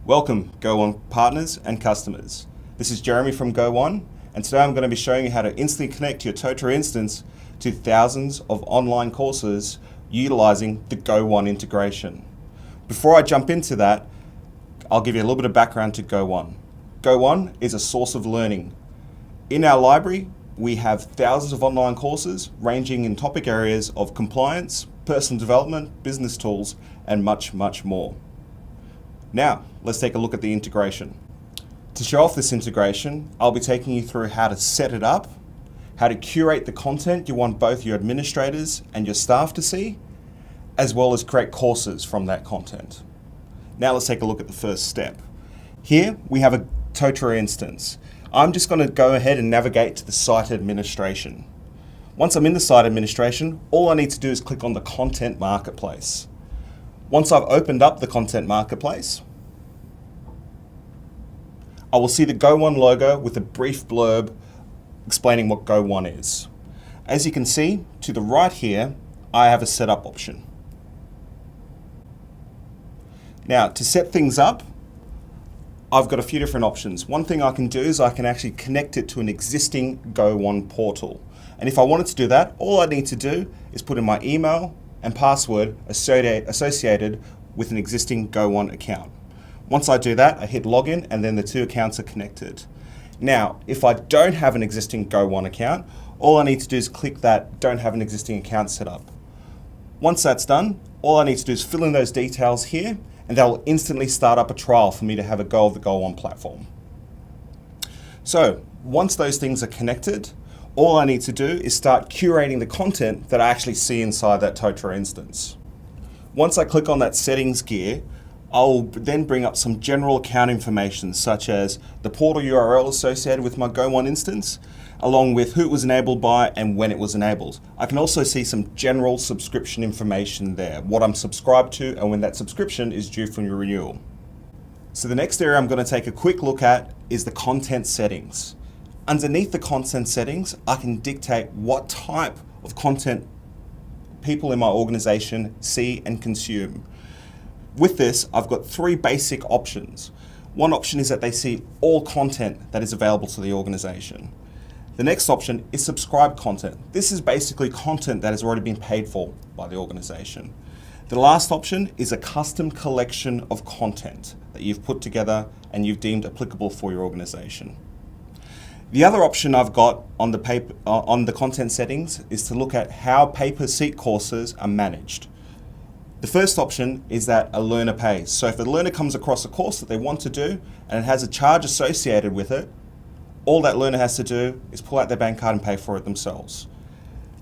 Welcome Go1 partners and customers. This is Jeremy from Go1, and today I'm going to be showing you how to instantly connect your Totara instance to thousands of online courses utilizing the Go1 integration. Before I jump into that, I'll give you a little bit of background to Go1. Go1 is a source of learning. In our library, we have thousands of online courses ranging in topic areas of compliance, personal development, business tools, and much, much more. Now, let's take a look at the integration. To show off this integration, I'll be taking you through how to set it up, how to curate the content you want both your administrators and your staff to see, as well as create courses from that content. Now let's take a look at the first step. Here we have a Totara instance. I'm just going to go ahead and navigate to the site administration. Once I'm in the site administration, all I need to do is click on the content marketplace. Once I've opened up the content marketplace, I will see the Go1 logo with a brief blurb explaining what Go1 is. As you can see, to the right here, I have a setup option. Now, to set things up, I've got a few different options. One thing I can do is I can actually connect it to an existing Go1 portal. And if I wanted to do that, all I need to do is put in my email and password associated with an existing Go1 account. Once I do that, I hit login and then the two accounts are connected. Now, if I don't have an existing Go1 account, all I need to do is click that don't have an existing account set up. Once that's done, all I need to do is fill in those details here and that will instantly start up a trial for me to have a go of the Go1 platform. So once those things are connected, all I need to do is start curating the content that I actually see inside that Totara instance. Once I click on that settings gear, I'll then bring up some general account information such as the portal URL associated with my Go1 instance, along with who it was enabled by and when it was enabled. I can also see some general subscription information there, what I'm subscribed to and when that subscription is due for renewal. So the next area I'm going to take a quick look at is the content settings. Underneath the content settings, I can dictate what type of content people in my organization see and consume. With this, I've got three basic options. One option is that they see all content that is available to the organization. The next option is subscribed content. This is basically content that has already been paid for by the organization. The last option is a custom collection of content that you've put together and you've deemed applicable for your organization. The other option I've got on the content settings is to look at how pay-per-seat courses are managed. The first option is that a learner pays. So if a learner comes across a course that they want to do and it has a charge associated with it, all that learner has to do is pull out their bank card and pay for it themselves.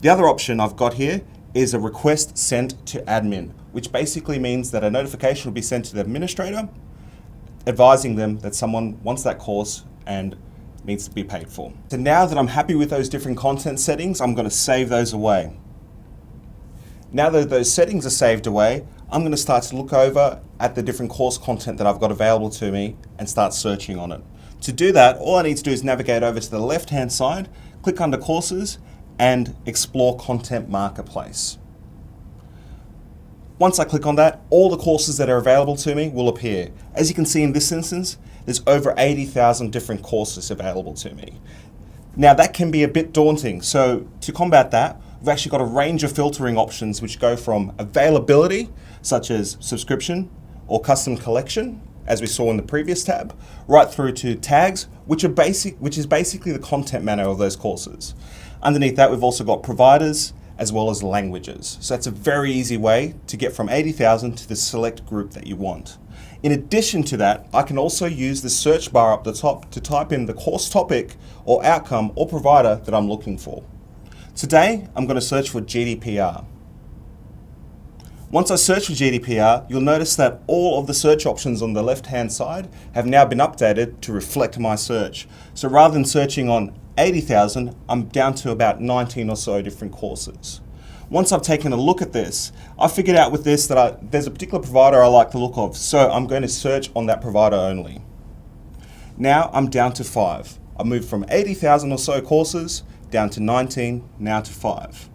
The other option I've got here is a request sent to admin, which basically means that a notification will be sent to the administrator advising them that someone wants that course and needs to be paid for. So now that I'm happy with those different content settings, I'm going to save those away. Now that those settings are saved away, I'm going to start to look over at the different course content that I've got available to me and start searching on it. To do that, all I need to do is navigate over to the left-hand side, click under Courses, and explore Content Marketplace. Once I click on that, all the courses that are available to me will appear. As you can see in this instance, there's over 80,000 different courses available to me. Now that can be a bit daunting, so to combat that, we've actually got a range of filtering options which go from availability, such as subscription or custom collection, as we saw in the previous tab, right through to tags, which is basically the content matter of those courses. Underneath that, we've also got providers as well as languages. So that's a very easy way to get from 80,000 to the select group that you want. In addition to that, I can also use the search bar up the top to type in the course topic or outcome or provider that I'm looking for. Today, I'm going to search for GDPR. Once I search for GDPR, you'll notice that all of the search options on the left-hand side have now been updated to reflect my search. So rather than searching on 80,000, I'm down to about 19 or so different courses. Once I've taken a look at this, I figured out with this that there's a particular provider I like the look of, so I'm going to search on that provider only. Now I'm down to 5. I moved from 80,000 or so courses down to 19, now to 5.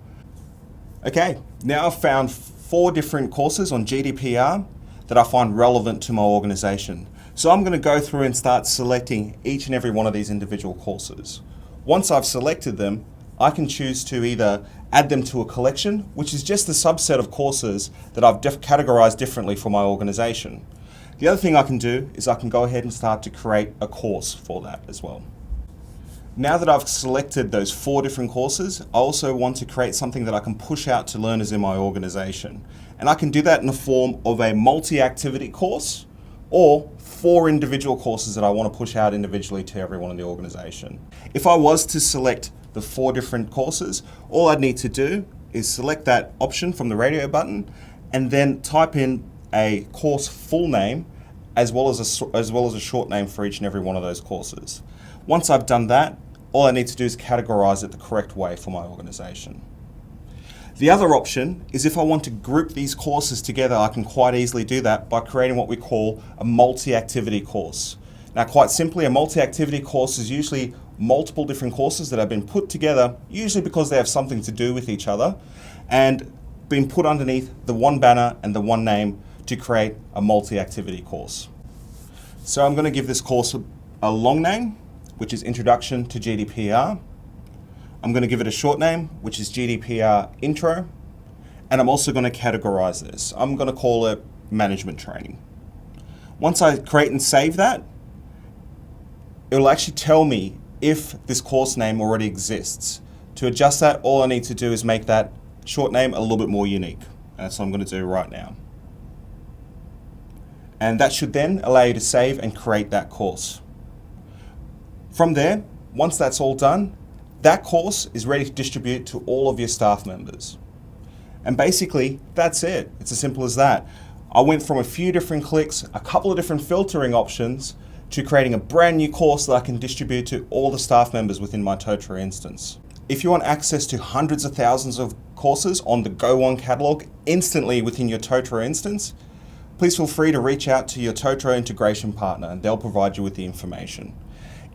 Okay, now I've found 4 different courses on GDPR that I find relevant to my organization. So I'm going to go through and start selecting each and every one of these individual courses. Once I've selected them, I can choose to either add them to a collection, which is just a subset of courses that I've categorized differently for my organization. The other thing I can do is I can go ahead and start to create a course for that as well. Now that I've selected those 4 different courses, I also want to create something that I can push out to learners in my organization. And I can do that in the form of a multi-activity course or 4 individual courses that I want to push out individually to everyone in the organization. If I was to select the 4 different courses, all I'd need to do is select that option from the radio button and then type in a course full name as well as a short name for each and every one of those courses. Once I've done that, all I need to do is categorize it the correct way for my organization. The other option is if I want to group these courses together, I can quite easily do that by creating what we call a multi-activity course. Now, quite simply, a multi-activity course is usually multiple different courses that have been put together, usually because they have something to do with each other, and been put underneath the one banner and the one name to create a multi-activity course. So I'm going to give this course a long name, which is Introduction to GDPR. I'm going to give it a short name, which is GDPR Intro. And I'm also going to categorize this. I'm going to call it Management Training. Once I create and save that, it will actually tell me if this course name already exists. To adjust that, all I need to do is make that short name a little bit more unique. And that's what I'm going to do right now. And that should then allow you to save and create that course. From there, once that's all done, that course is ready to distribute to all of your staff members. And basically, that's it. It's as simple as that. I went from a few different clicks, a couple of different filtering options, to creating a brand new course that I can distribute to all the staff members within my Totara instance. If you want access to hundreds of thousands of courses on the Go1 catalog instantly within your Totara instance, please feel free to reach out to your Totara integration partner and they'll provide you with the information.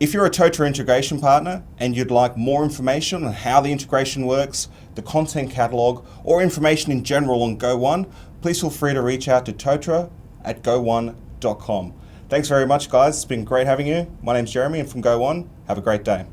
If you're a Totara integration partner and you'd like more information on how the integration works, the content catalog, or information in general on Go1, please feel free to reach out to Totara@go1.com. Thanks very much, guys. It's been great having you. My name's Jeremy and from Go1. Have a great day.